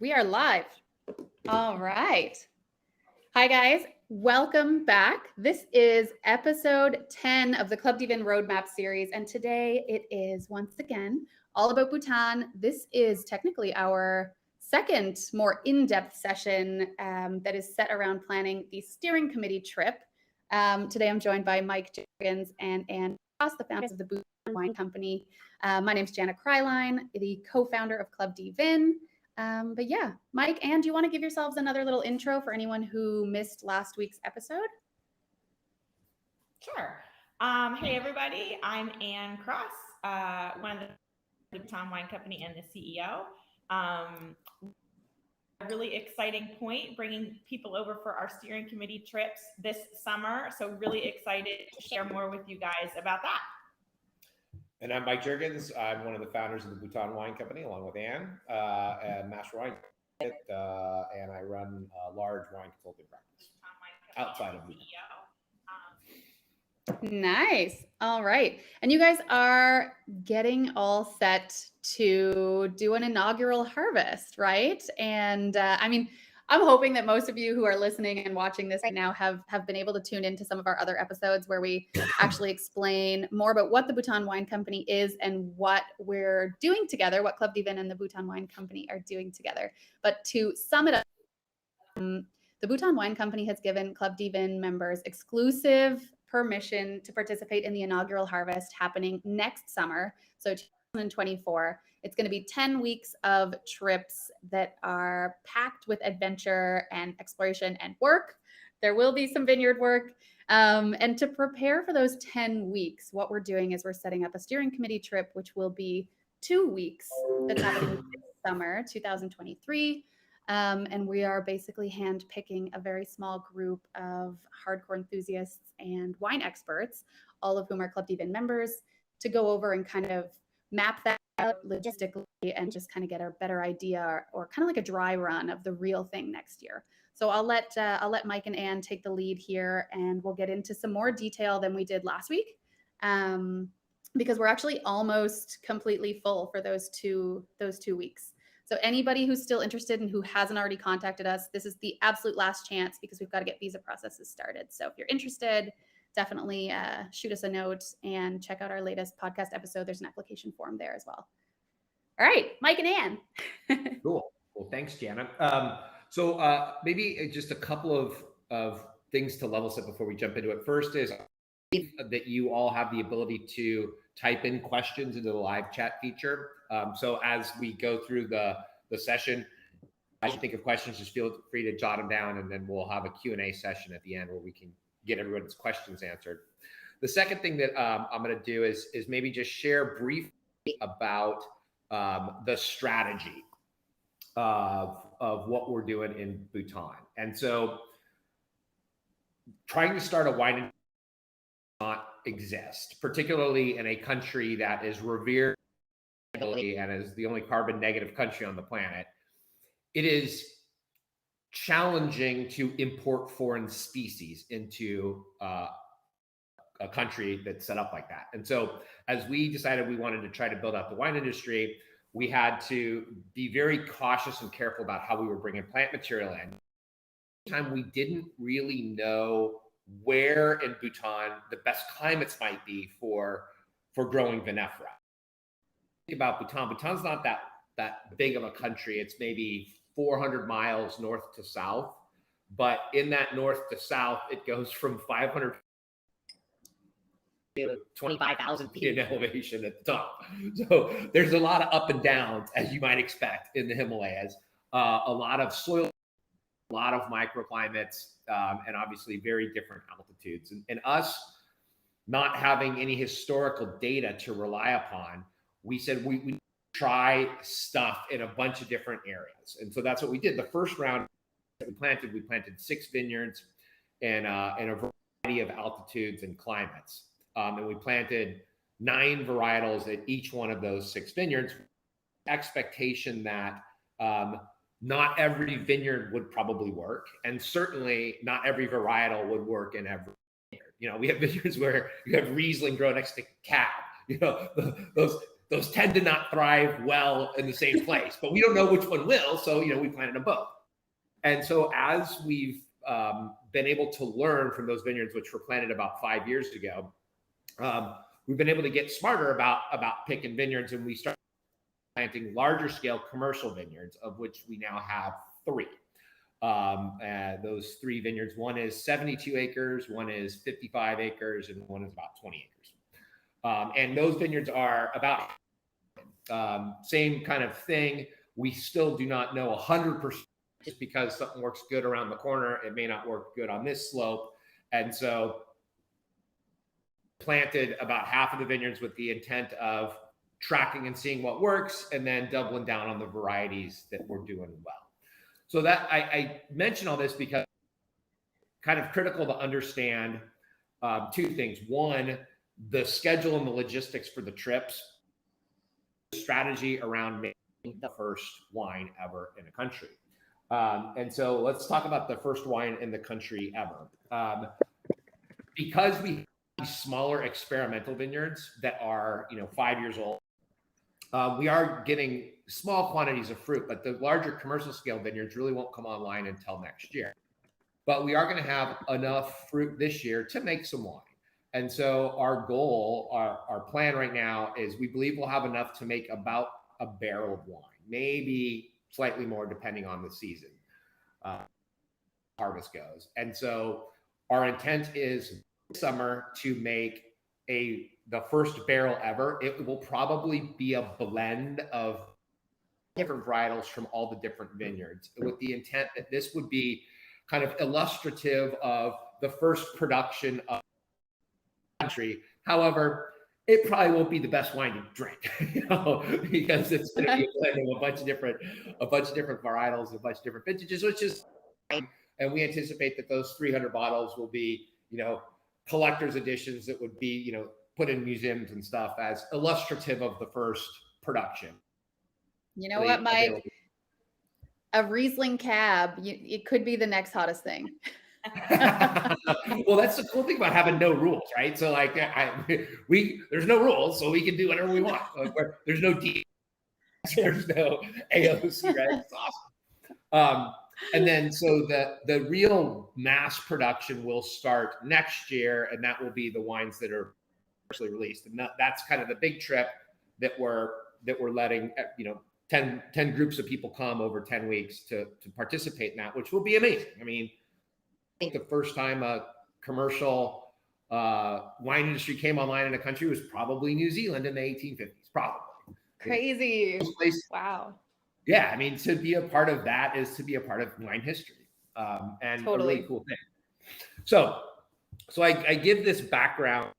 We are live. All right. Hi, guys. Welcome back. This is episode 10 of the Club dVIN Roadmap series. And today it is once again all about Bhutan. This is technically our second more in-depth session that is set around planning the steering committee trip. Today I'm joined by Mike Juergens and Anne Cross, the founders of the Bhutan Wine Company. My name is Jana Kryline, the co-founder of Club dVIN. But yeah, Mike, Anne, do you want to give yourselves another little intro for anyone who missed last week's episode? Sure. Hey, everybody. I'm Anne Cross, one of the Bhutan Wine Company and the CEO. A really exciting point, bringing people over for our steering committee trips this summer. So really excited to share more with you guys about that. And I'm Mike Juergens. I'm one of the founders of the Bhutan Wine Company, along with Anne, and Master Wine, and I run a large wine consulting practice outside of Bhutan. Nice. All right. And you guys are getting all set to do an inaugural harvest, right? And I'm hoping that most of you who are listening and watching this right now have been able to tune into some of our other episodes where we actually explain more about what the Bhutan Wine Company is and what we're doing together, what Club dVIN and the Bhutan Wine Company are doing together. But to sum it up, the Bhutan Wine Company has given Club dVIN members exclusive permission to participate in the inaugural harvest happening next summer, so 2024. It's going to be 10 weeks of trips that are packed with adventure and exploration and work. There will be some vineyard work. And to prepare for those 10 weeks, what we're doing is we're setting up a steering committee trip, which will be 2 weeks that's happening this summer, 2023. And we are basically handpicking a very small group of hardcore enthusiasts and wine experts, all of whom are Club dVIN members, to go over and kind of map that out logistically and just kind of get a better idea or kind of like a dry run of the real thing next year. So I'll let Mike and Anne take the lead here, and we'll get into some more detail than we did last week, because we're actually almost completely full for those two weeks. So anybody who's still interested and who hasn't already contacted us, this is the absolute last chance because we've got to get visa processes started. So if you're interested, definitely shoot us a note and check out our latest podcast episode. There's an application form there as well. All right, Mike and Anne. Cool. Well, thanks, Jana. Maybe just a couple of things to level set before we jump into it. First is that you all have the ability to type in questions into the live chat feature. So as we go through the session, I should think of questions, just feel free to jot them down, and then we'll have a Q&A session at the end where we can get everyone's questions answered. The second thing that I'm going to do is maybe just share briefly about the strategy of what we're doing in Bhutan. And so trying to start a wine not exist, particularly in a country that is revered and is the only carbon negative country on the planet. It is challenging to import foreign species into a country that's set up like that. And so as we decided we wanted to try to build out the wine industry, we had to be very cautious and careful about how we were bringing plant material in. At the time, we didn't really know where in Bhutan the best climates might be for growing vinifera. Think about Bhutan. Bhutan's not that big of a country. It's maybe 400 miles north to south, but in that north to south, it goes from 500 to 25,000 feet in elevation at the top. So there's a lot of up and downs, as you might expect in the Himalayas. A lot of soil, a lot of microclimates, and obviously very different altitudes. And us not having any historical data to rely upon, we said we try stuff in a bunch of different areas. And so that's what we did. The first round that we planted 6 vineyards in a variety of altitudes and climates. And we planted 9 varietals at each one of those 6 vineyards. Expectation that not every vineyard would probably work, and certainly not every varietal would work in every vineyard. You know, we have vineyards where you have Riesling grow next to Cab. You know, those those tend to not thrive well in the same place, but we don't know which one will. So, we planted them both. And so as we've been able to learn from those vineyards, which were planted about 5 years ago, we've been able to get smarter about picking vineyards, and we started planting larger scale commercial vineyards, of which we now have 3. Those 3 vineyards, one is 72 acres, one is 55 acres, and one is about 20 acres. And those vineyards are about same kind of thing. We still do not know 100%. Just because something works good around the corner, it may not work good on this slope. And so planted about half of the vineyards with the intent of tracking and seeing what works, and then doubling down on the varieties that we're doing well. So that I mention all this because it's kind of critical to understand 2 things. One, the schedule and the logistics for the trips, strategy around making the first wine ever in a country. And so let's talk about the first wine in the country ever. Because we have smaller experimental vineyards that are, 5 years old, we are getting small quantities of fruit, but the larger commercial scale vineyards really won't come online until next year. But we are going to have enough fruit this year to make some wine. And so our goal, our plan right now is we believe we'll have enough to make about a barrel of wine, maybe slightly more depending on the season harvest goes. And so our intent is this summer to make the first barrel ever. It will probably be a blend of different varietals from all the different vineyards, with the intent that this would be kind of illustrative of the first production of the country. However, it probably won't be the best wine to drink, because it's going to be a blend of a bunch of different varietals, a bunch of different vintages, which is, and we anticipate that those 300 bottles will be, collector's editions that would be, put in museums and stuff as illustrative of the first production. You know what, Mike? A Riesling cab, it could be the next hottest thing. Well, that's the cool thing about having no rules, right? So like there's no rules, so we can do whatever we want. There's no D, there's no AOC, right? It's awesome. And then so the real mass production will start next year, and that will be the wines that are commercially released. And that's kind of the big trip that we're letting 10 groups of people come over 10 weeks to participate in that, which will be amazing. I mean, I think the first time a commercial wine industry came online in a country was probably New Zealand in the 1850s, probably. Crazy. Wow. Yeah, I mean, to be a part of that is to be a part of wine history, and totally. A really cool thing. So I give this background,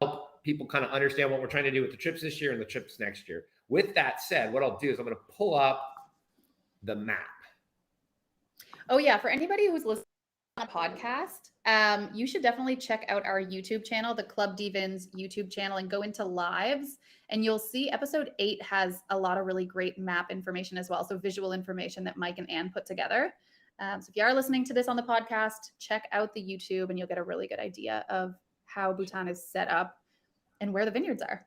help people kind of understand what we're trying to do with the trips this year and the trips next year. With that said, what I'll do is I'm going to pull up the map. Oh yeah, for anybody who's listening on a podcast, you should definitely check out our YouTube channel, the Club dVIN's YouTube channel, and go into lives, and you'll see episode 8 has a lot of really great map information as well. So visual information that Mike and Anne put together. So if you are listening to this on the podcast, check out the YouTube and you'll get a really good idea of how Bhutan is set up and where the vineyards are.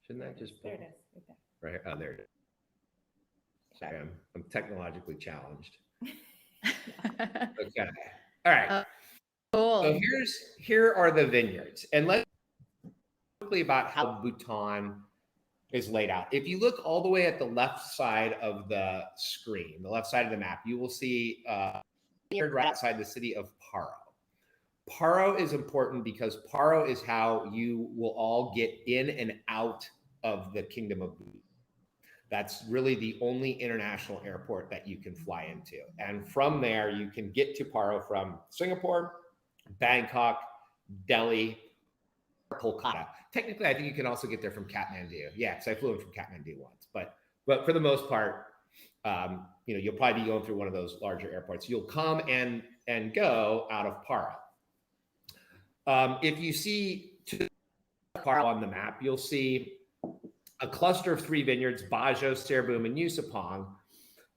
Shouldn't that just there it is? Right. Oh, there it is. Sorry, I'm technologically challenged. Okay. All right. Cool. So here are the vineyards, and let's talk quickly about how Bhutan is laid out. If you look all the way at the left side of the screen, the left side of the map, you will see vineyard right outside the city of Paro. Paro is important because Paro is how you will all get in and out of the Kingdom of Bhutan. That's really the only international airport that you can fly into. And from there, you can get to Paro from Singapore, Bangkok, Delhi, Kolkata. Technically, I think you can also get there from Kathmandu. Yeah, because I flew in from Kathmandu once. But for the most part, you'll probably be going through one of those larger airports. You'll come and go out of Paro. If you see to Paro on the map, you'll see a cluster of 3 vineyards, Bajo, Serbum, and Yusupong.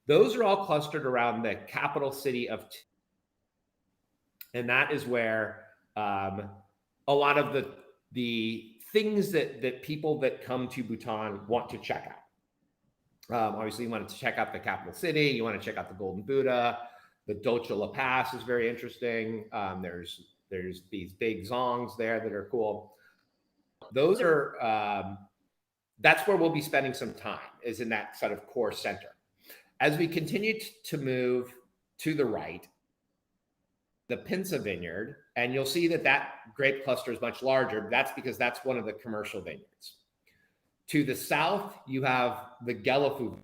Those are all clustered around the capital city of and that is where a lot of the the things that people that come to Bhutan want to check out. Obviously, you want to check out the capital city. You want to check out the Golden Buddha. The Docha La Pass is very interesting. There's these big zongs there that are cool. Those are that's where we'll be spending some time, is in that sort of core center. As we continue to move to the right, the Pinsa Vineyard, and you'll see that grape cluster is much larger. That's because that's one of the commercial vineyards. To the south, you have the Gelafu.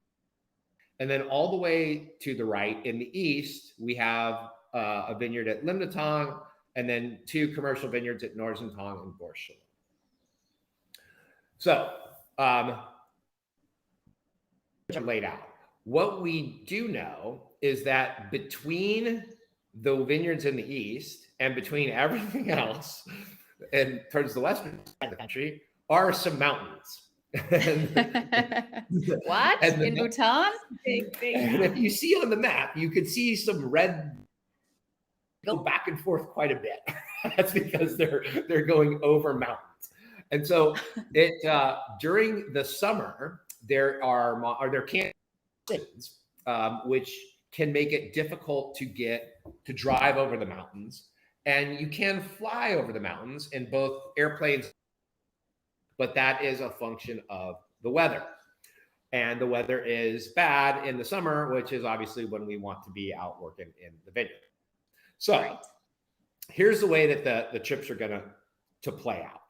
And then all the way to the right, in the east, we have a vineyard at Limnatong, and then 2 commercial vineyards at Norzentong and Borshul. So, laid out. What we do know is that between the vineyards in the east and between everything else and towards the western side of the country are some mountains. What? In Bhutan? And if you see on the map, you could see some red go back and forth quite a bit. That's because they're going over mountains. And so during the summer, there can which can make it difficult to drive over the mountains. And you can fly over the mountains in both airplanes, but that is a function of the weather. And the weather is bad in the summer, which is obviously when we want to be out working in the vineyard. So here's the way that the trips are going to play out.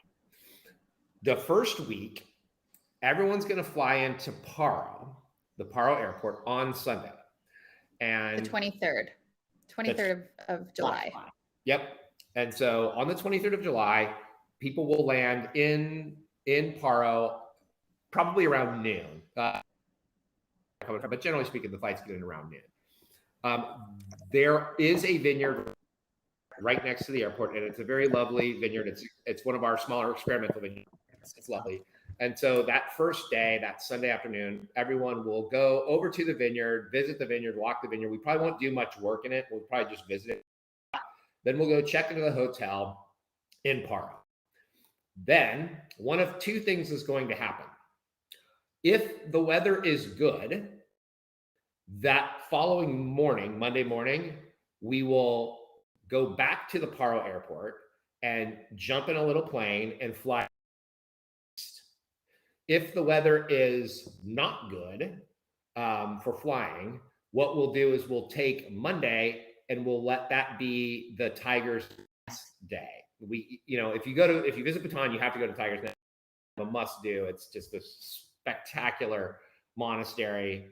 The first week, everyone's going to fly into Paro, the Paro airport, on Sunday. And the 23rd of July. Yep. And so on the 23rd of July, people will land in Paro probably around noon. But generally speaking, the flights get in around noon. There is a vineyard right next to the airport, and it's a very lovely vineyard. It's one of our smaller experimental vineyards. It's lovely. And so that first day, that Sunday afternoon, everyone will go over to the vineyard, visit the vineyard, walk the vineyard. We probably won't do much work in it. We'll probably just visit it. Then we'll go check into the hotel in Paro. Then one of 2 things is going to happen. If the weather is good, that following morning, Monday morning, we will go back to the Paro airport and jump in a little plane and fly. If the weather is not good for flying, what we'll do is we'll take Monday and we'll let that be the Tiger's Nest day. If you visit Bhutan, you have to go to Tiger's Nest. A must do. It's just a spectacular monastery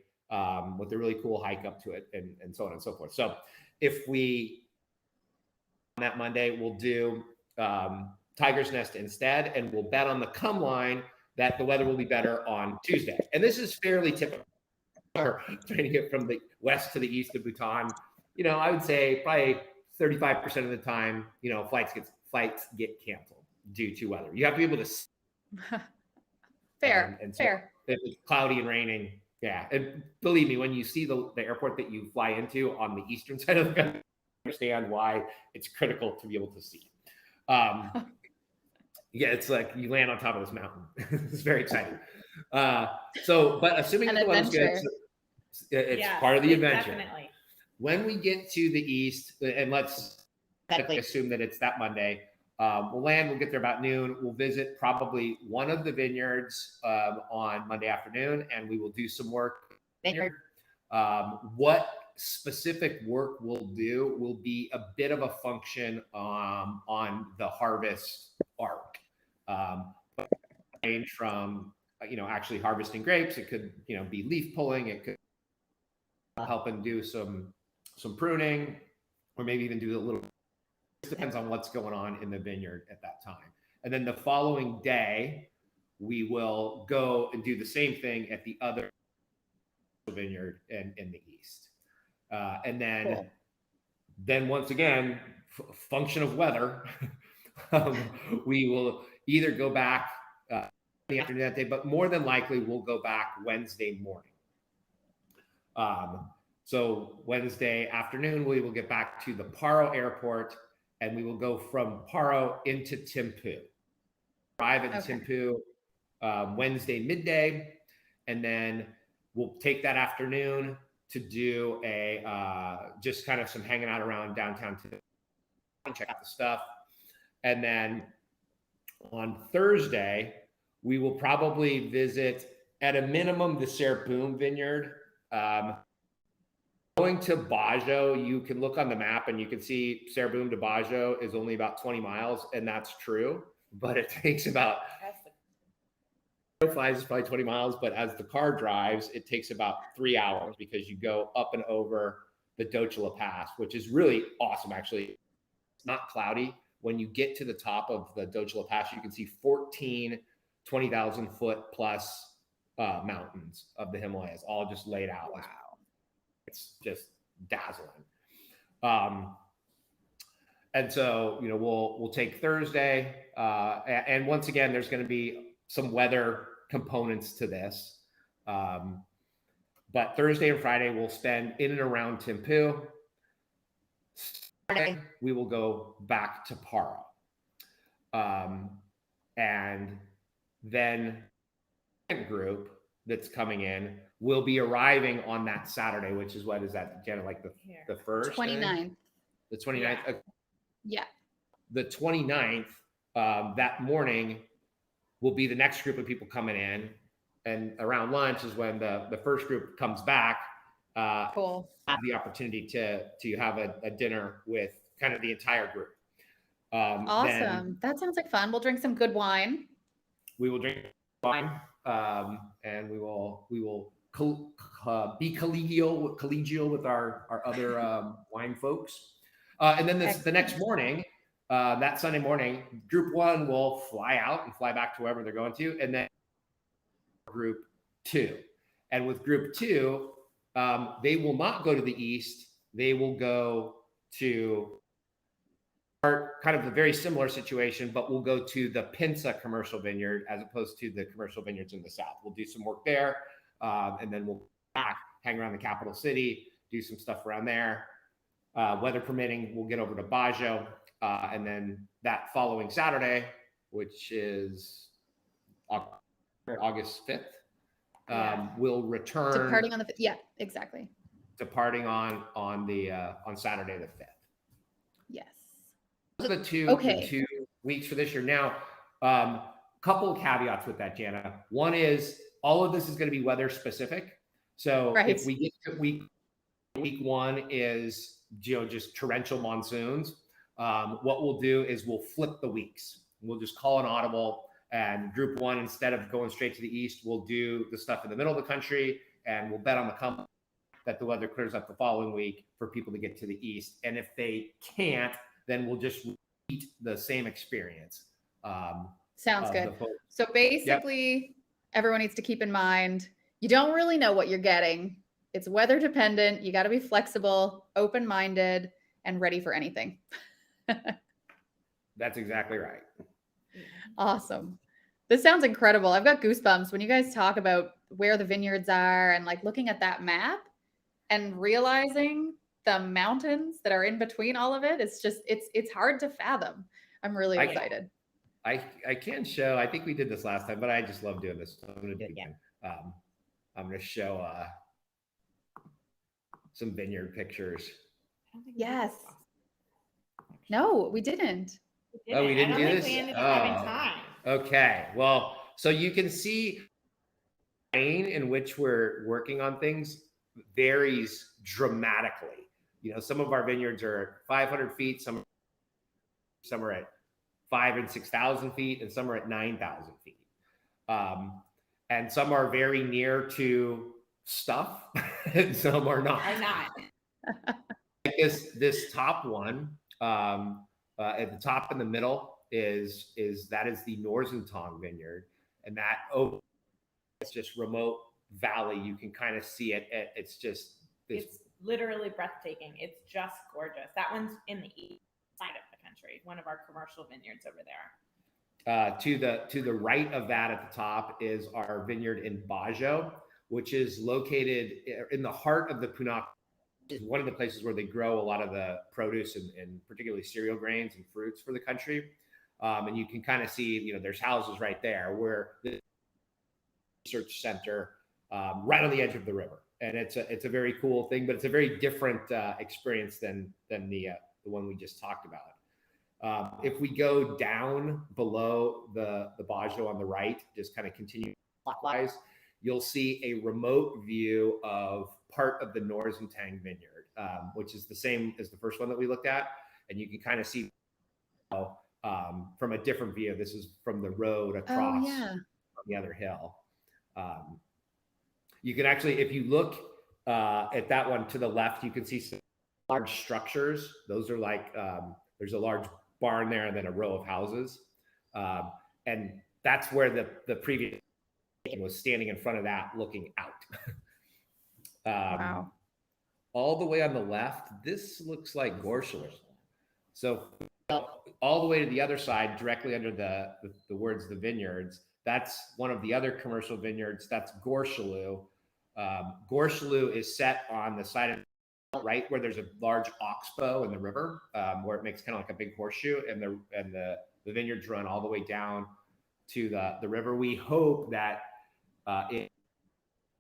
with a really cool hike up to it, and so on and so forth. So if we on that Monday, we'll do Tiger's Nest instead, and we'll bet on the come line that the weather will be better on Tuesday. And this is fairly typical for trying to get from the west to the east of Bhutan. I would say probably 35% of the time, flights get canceled due to weather. You have to be able to fair. If it's cloudy and raining, yeah. And believe me, when you see the airport that you fly into on the eastern side of the country, you understand why it's critical to be able to see. Yeah, it's like you land on top of this mountain. It's very exciting. But assuming that the weather's good, it's part of the adventure. Definitely. When we get to the east, and let's assume that it's that Monday, we'll land, we'll get there about noon. We'll visit probably one of the vineyards on Monday afternoon, and we will do some work. What specific work we'll do will be a bit of a function on the harvest arc. Range from actually harvesting grapes. It could be leaf pulling. It could help and do some pruning, or maybe even do a little. It depends on what's going on in the vineyard at that time. And then the following day, we will go and do the same thing at the other vineyard in the east. And then, then once again, function of weather, we will either go back in the afternoon that day, but more than likely we'll go back Wednesday morning. So Wednesday afternoon, we will get back to the Paro airport, and we will go from Paro into Thimphu. arrive in Thimphu Wednesday midday, and then we'll take that afternoon to do a just kind of some hanging out around downtown to check out the stuff. And then on Thursday, we will probably visit at a minimum the Ser Kem vineyard. Going to Bajo, you can look on the map and you can see Ser Kem to Bajo is only about 20 miles, and that's true. But it takes about flies is probably 20 miles, but as the car drives, it takes about 3 hours because you go up and over the Docela Pass, which is really awesome. Actually, it's not cloudy. When you get to the top of the Docela Pass, you can see 14 20,000 foot plus mountains of the Himalayas, all just laid out. Wow. It's just dazzling. And so, you know, we'll take Thursday. And once again, there's going to be some weather components to this. But Thursday and Friday, we'll spend in and around Thimphu. Saturday, we will go back to Para. And then the group that's coming in will be arriving on that Saturday, which is what is that, Jenna, like the first? 29th. The 29th? Yeah. The 29th, that morning will be the next group of people coming in. And around lunch is when the first group comes back. Cool. Have the opportunity to have a dinner with kind of the entire group. Awesome. That sounds like fun. We'll drink some good wine. We will drink wine, and we will be collegial with our other wine folks. And then the next morning, that Sunday morning, group one will fly out and fly back to wherever they're going to, and then group two. And with group two, they will not go to the east. They will go to kind of a very similar situation, but we'll go to the Pinsa commercial vineyard as opposed to the commercial vineyards in the south. We'll do some work there, and then we'll back, hang around the capital city, do some stuff around there. Weather permitting, we'll get over to Bajo, and then that following Saturday, which is August 5th, we'll return. Departing on the 5th. Yeah, exactly. Departing on Saturday the 5th. Yes. Those are the two weeks for this year. Now, couple of caveats with that, Jana. One is all of this is going to be weather specific. So if we get to week one is just torrential monsoons, what we'll do is we'll flip the weeks. We'll just call an audible, and group one, instead of going straight to the east, we'll do the stuff in the middle of the country, and we'll bet on the come that the weather clears up the following week for people to get to the east. And if they can't, then we'll just repeat the same experience. Sounds good. So basically, everyone needs to keep in mind, you don't really know what you're getting. It's weather dependent. You got to be flexible, open-minded, and ready for anything. That's exactly right. Awesome. This sounds incredible. I've got goosebumps when you guys talk about where the vineyards are and like looking at that map and realizing the mountains that are in between all of it. It's just, it's hard to fathom. I'm really excited. I can show, I think we did this last time, but I just love doing this. So I'm going to do it again. I'm going to show some vineyard pictures. Yes. No, we didn't. Oh, we didn't do this? We ended up having time. Okay. Well, so you can see the terrain in which we're working on things varies dramatically. Some of our vineyards are 500 feet, some are at 5,000 and 6,000 feet, and some are at 9,000 feet. And some are very near to stuff, and some are not. This top one, at the top in the middle is the Norzentong vineyard, and that it's just remote valley. You can kind of see it. It's literally breathtaking. It's just gorgeous. That one's in the east side of the country, one of our commercial vineyards over there. To the right of that at the top is our vineyard in Bajo, which is located in the heart of the Punakha. Is one of the places where they grow a lot of the produce and particularly cereal grains and fruits for the country. And you can kind of see, there's houses right there where the research center, right on the edge of the river. And it's a very cool thing, but it's a very different experience than the one we just talked about. If we go down below the Bajdo on the right, just kind of continue clockwise, you'll see a remote view of part of the Norzentang vineyard, which is the same as the first one that we looked at. And you can kind of see from a different view. This is from the road across on the other hill. You can actually, if you look at that one to the left, you can see some large structures. Those are like, there's a large barn there and then a row of houses. And that's where the previous was standing in front of that looking out. Wow. All the way on the left, this looks like Gorselu. So all the way to the other side, directly under the words, the vineyards, that's one of the other commercial vineyards. That's Gorselu. Gorselu is set on the side of right where there's a large oxbow in the river, where it makes kind of like a big horseshoe, and the vineyards run all the way down to the river. We hope that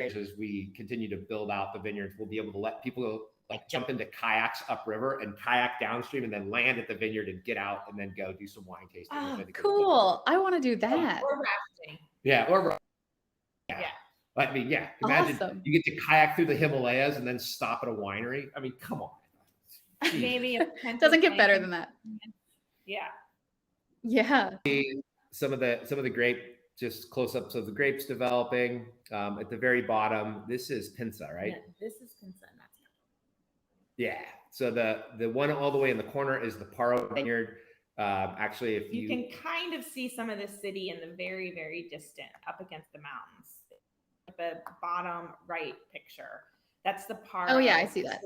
as we continue to build out the vineyards, we'll be able to let people like jump into kayaks upriver and kayak downstream and then land at the vineyard and get out and then go do some wine tasting. Oh, cool. I want to do that. Or rafting. Yeah. Yeah. I mean, yeah. Imagine Awesome. you get to kayak through the Himalayas and then stop at a winery. I mean, come on. Maybe a Doesn't get better than that. Yeah. Yeah. Some of the grape, just close-ups of the grapes developing. At the very bottom, this is Pinsa, right? Yeah, this is Pinsa. Yeah. So the one all the way in the corner is the Paro vineyard. Actually, if you can kind of see some of the city in the very, very distant, up against the mountains. The bottom right picture, that's the Paro. Oh yeah, I see that.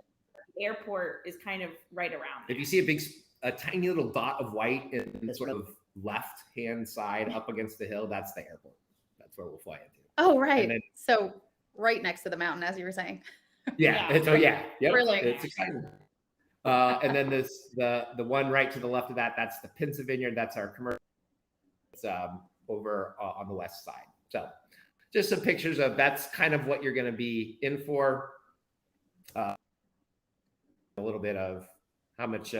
The airport is kind of right around there. If you see a tiny little dot of white in the sort of left hand side up against the hill, that's the airport. That's where we'll fly into. Oh right. Then, so right next to the mountain, as you were saying. Yeah. Yeah. So yeah. Yep. Brilliant. It's exciting. And then the one right to the left of that, that's the Pinsa vineyard. That's our commercial. It's over on the west side. So just some pictures of that's kind of what you're going to be in for. A little bit of how much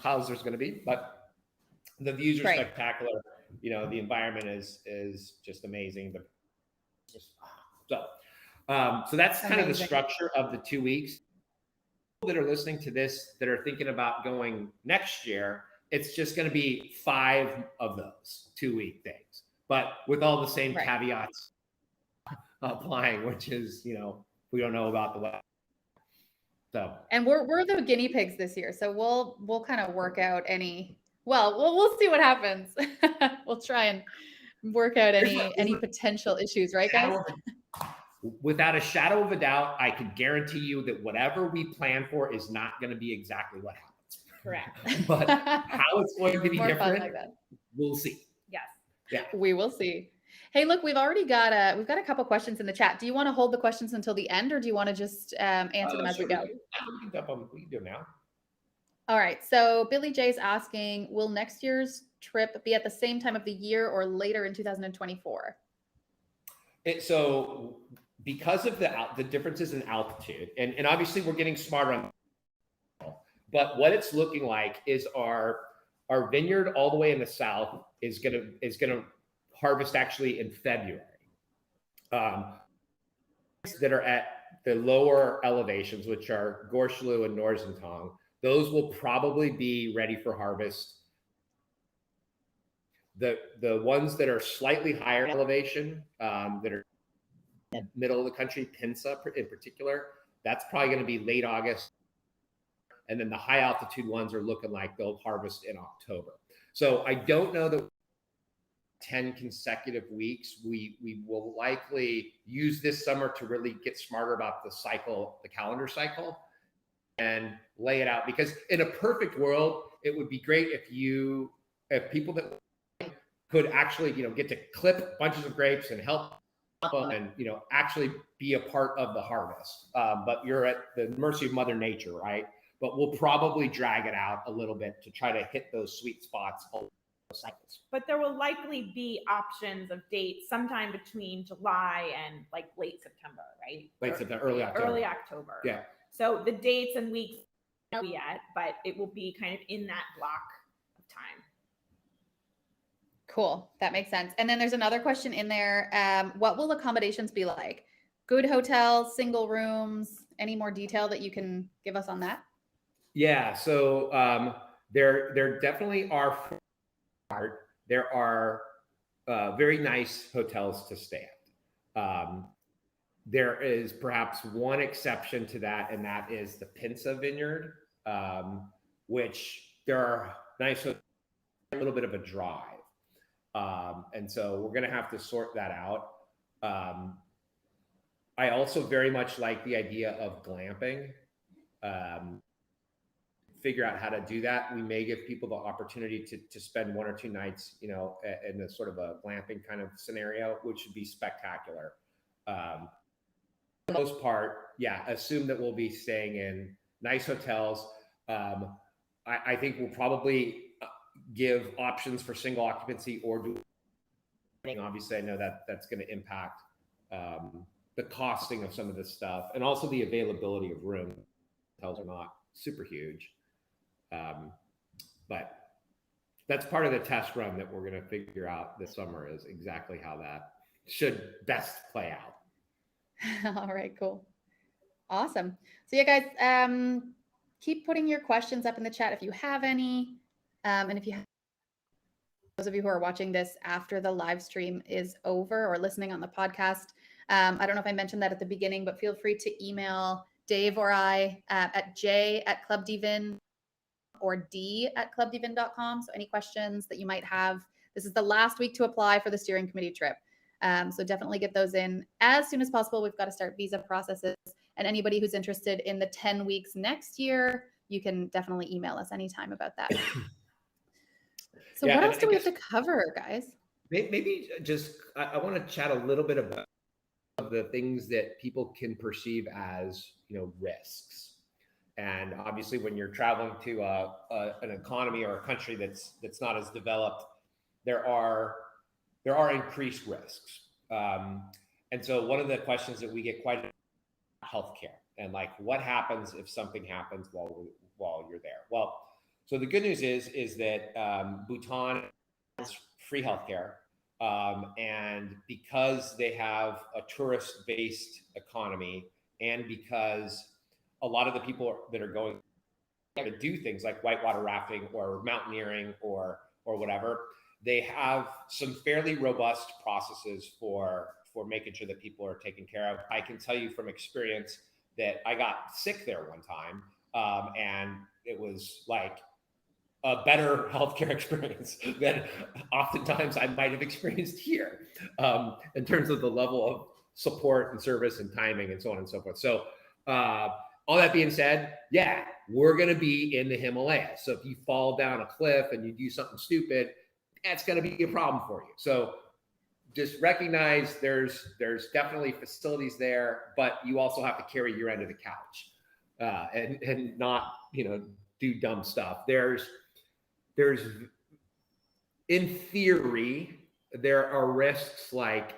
clouds there's going to be, but the views are spectacular. The environment is just amazing. So that's kind of the structure of the 2 weeks. People that are listening to this that are thinking about going next year, it's just going to be 5 of those 2-week things, but with all the same caveats applying, which is, we don't know about the weather. So, and we're the guinea pigs this year, so we'll kind of work out any. Well, we'll see what happens. We'll try and work out any potential issues, right, guys? Without a shadow of a doubt, I can guarantee you that whatever we plan for is not going to be exactly what happens. Correct. But how it's going to be different, like that. We'll see. Yes. Yeah. We will see. Hey, look, we've got a couple questions in the chat. Do you want to hold the questions until the end, or do you want to just answer them as we go? We can do it now. All right. So Billy J's asking, will next year's trip be at the same time of the year or later in 2024? So because of the differences in altitude, and obviously we're getting smarter on, but what it's looking like is our vineyard all the way in the south is gonna harvest actually in February. That are at the lower elevations, which are Gorselu and Norzentang, those will probably be ready for harvest. The ones that are slightly higher elevation, that are middle of the country, Pinsa in particular, that's probably going to be late August. And then the high altitude ones are looking like they'll harvest in October. So I don't know that 10 consecutive weeks. We will likely use this summer to really get smarter about the calendar cycle, and lay it out. Because in a perfect world, it would be great if people that could actually, get to clip bunches of grapes and help them and, actually be a part of the harvest. But you're at the mercy of Mother Nature, right? But we'll probably drag it out a little bit to try to hit those sweet spots cycles. But there will likely be options of dates sometime between July and like late September, right? Late September, early October. Early October. Yeah. So the dates and weeks don't know yet, but it will be kind of in that block of time. Cool. That makes sense. And then there's another question in there. What will accommodations be like? Good hotels, single rooms, any more detail that you can give us on that? Yeah. So there definitely are. There are very nice hotels to stay at. There is perhaps one exception to that, and that is the Pinsa Vineyard, which there are nice hotels, a little bit of a drive. And so we're going to have to sort that out. I also very much like the idea of glamping. Figure out how to do that. We may give people the opportunity to spend 1 or 2 nights, you know, in a sort of a glamping kind of scenario, which would be spectacular. For the most part, yeah, assume that we'll be staying in nice hotels. I think we'll probably give options for single occupancy or do. Obviously, I know that that's going to impact the costing of some of this stuff, and also the availability of room. Hotels are not super huge. But that's part of the test run that we're going to figure out this summer, is exactly how that should best play out. All right, cool. Awesome. So yeah, guys, keep putting your questions up in the chat if you have any. And if you have, those of you who are watching this after the live stream is over or listening on the podcast, I don't know if I mentioned that at the beginning, but feel free to email Dave or I at j@clubdvin or d@clubdvin.com. So any questions that you might have, this is the last week to apply for the steering committee trip. So definitely get those in as soon as possible. We've got to start visa processes, and anybody who's interested in the 10 weeks next year, you can definitely email us anytime about that. So Yeah, what else do we have to cover, guys? Maybe just, I want to chat a little bit about the things that people can perceive as, you know, risks. And obviously, when you're traveling to an economy or a country that's not as developed, there are increased risks. And so one of the questions that we get quite healthcare, and like, what happens if something happens while you're there? Well, so the good news is that Bhutan has free healthcare, and because they have a tourist-based economy, and because a lot of the people that are going to do things like whitewater rafting or mountaineering or whatever, they have some fairly robust processes for making sure that people are taken care of. I can tell you from experience that I got sick there one time, and it was like a better healthcare experience than oftentimes I might have experienced here, in terms of the level of support and service and timing and so on and so forth. So all that being said, yeah, we're going to be in the Himalayas. So if you fall down a cliff and you do something stupid, that's going to be a problem for you. So just recognize there's definitely facilities there, but you also have to carry your end of the couch, and not, you know, do dumb stuff. There's in theory, there are risks like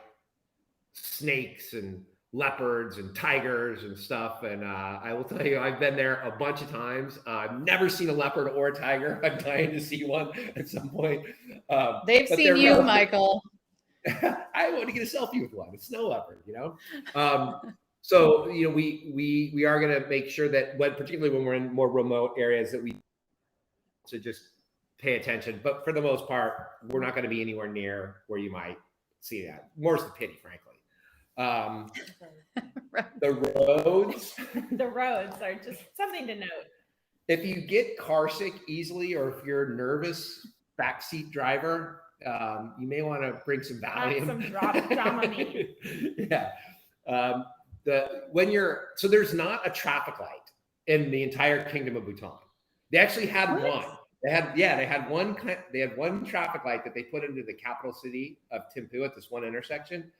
snakes and leopards and tigers and stuff. And I will tell you, I've been there a bunch of times. I've never seen a leopard or a tiger. I'm dying to see one at some point. They've seen you, Michael. I want to get a selfie with one. It's snow leopard, you know? So, you know, we are going to make sure that particularly when we're in more remote areas, that we to just pay attention. But for the most part, we're not going to be anywhere near where you might see that. More's the pity, frankly. The roads are just something to note. If you get car sick easily, or if you're a nervous backseat driver, you may want to bring some Valium. Some Dramamine. Yeah. So there's not a traffic light in the entire kingdom of Bhutan. They actually had one. They had one traffic light that they put into the capital city of Thimphu at this one intersection.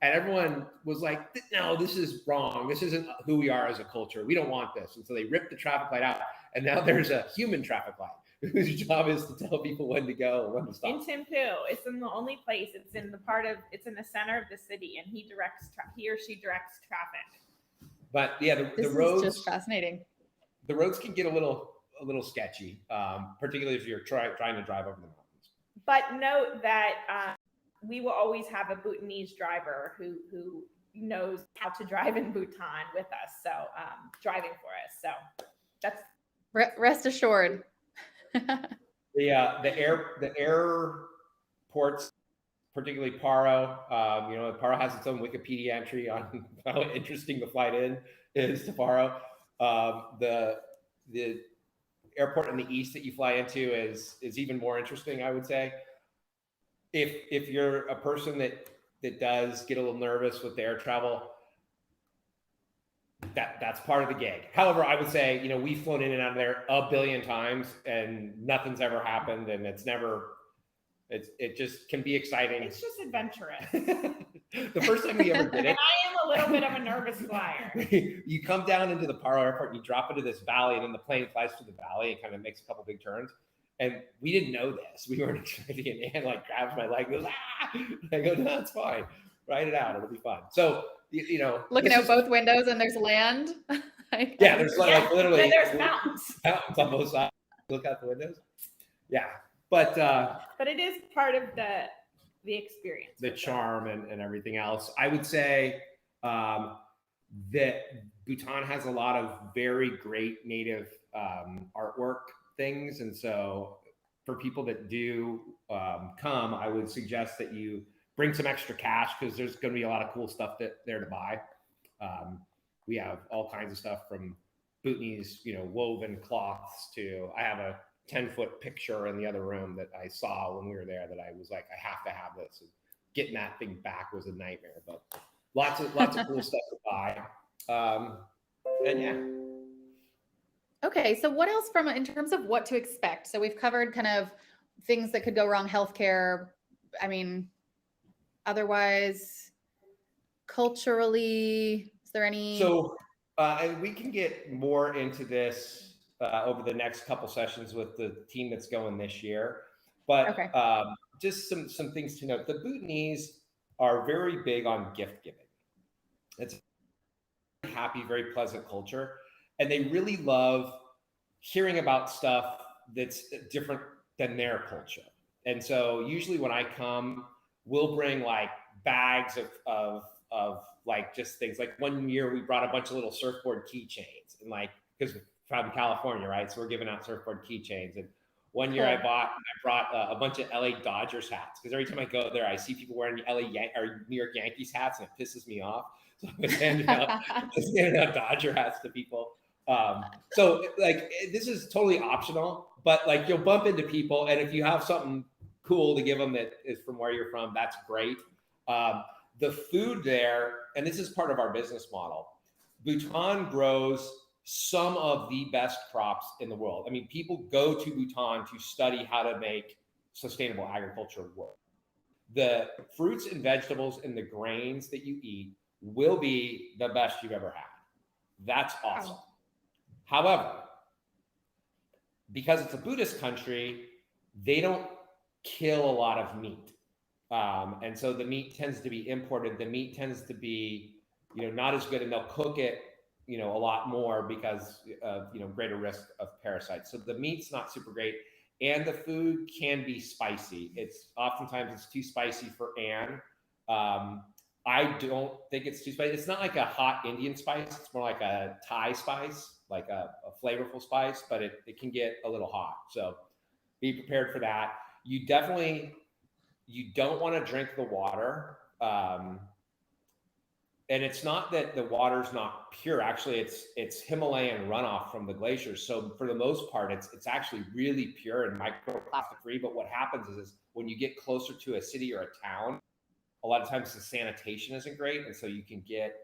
And everyone was like, no, this is wrong. This isn't who we are as a culture. We don't want this. And so they ripped the traffic light out. And now there's a human traffic light whose job is to tell people when to go or when to stop. In Thimphu, it's in the only place. It's in the center of the city, and he or she directs traffic. But yeah, the roads is just fascinating. The roads can get a little sketchy, particularly if you're trying to drive over the mountains. But note that we will always have a Bhutanese driver who knows how to drive in Bhutan with us. So driving for us. So that's rest assured. The airports, particularly Paro, Paro has its own Wikipedia entry on how interesting the flight in is to Paro. The airport in the east that you fly into is even more interesting, I would say. If you're a person that does get a little nervous with the air travel, that's part of the gig. However, I would say, we've flown in and out of there a billion times and nothing's ever happened, and it just can be exciting. It's just adventurous. The first time we ever did it. And I am a little bit of a nervous flyer. You come down into the Paro airport and you drop into this valley, and then the plane flies through the valley and kind of makes a couple big turns. And we didn't know this. We weren't expecting it. And Ann grabs my leg and goes, ah! I go, no, it's fine. Write it out. It'll be fun. So, looking out both windows and there's land. Yeah, there's literally there's mountains. Mountains on both sides. Look out the windows. Yeah. But it is part of the experience. The charm and everything else. I would say that Bhutan has a lot of very great native artwork things. And so for people that do come, I would suggest that you bring some extra cash, because there's going to be a lot of cool stuff there to buy. We have all kinds of stuff from Bhutanese, woven cloths to, I have a 10-foot picture in the other room that I saw when we were there that I was like, I have to have this. And getting that thing back was a nightmare, but lots of cool stuff to buy. And yeah. Okay, so what else in terms of what to expect? So we've covered kind of things that could go wrong, healthcare. I mean, otherwise, culturally, is there any? So we can get more into this over the next couple sessions with the team that's going this year. But okay. Just some things to note. The Bhutanese are very big on gift giving. It's a happy, very pleasant culture. And they really love hearing about stuff that's different than their culture. And so usually when I come, we'll bring like bags of like just things. Like one year we brought a bunch of little surfboard keychains, and like, because from California, right? So we're giving out surfboard keychains. And one year I brought a bunch of LA Dodgers hats, because every time I go there, I see people wearing New York Yankees hats, and it pisses me off. So I was handing out Dodger hats to people. So like, this is totally optional, but like, you'll bump into people, and if you have something cool to give them that is from where you're from, that's great. The food there, and this is part of our business model, Bhutan grows some of the best crops in the world. I mean, people go to Bhutan to study how to make sustainable agriculture work. The fruits and vegetables and the grains that you eat will be the best you've ever had. That's awesome. Oh. However, because it's a Buddhist country, they don't kill a lot of meat. And so the meat tends to be imported. The meat tends to be, not as good, and they'll cook it, a lot more because of, greater risk of parasites. So the meat's not super great, and the food can be spicy. Oftentimes it's too spicy for Anne. I don't think it's too spicy. It's not like a hot Indian spice. It's more like a Thai spice, like a flavorful spice, but it can get a little hot. So be prepared for that. You don't want to drink the water. And it's not that the water's not pure. Actually, it's Himalayan runoff from the glaciers. So for the most part, it's actually really pure and microplastic free. But what happens is when you get closer to a city or a town, a lot of times the sanitation isn't great. And so you can get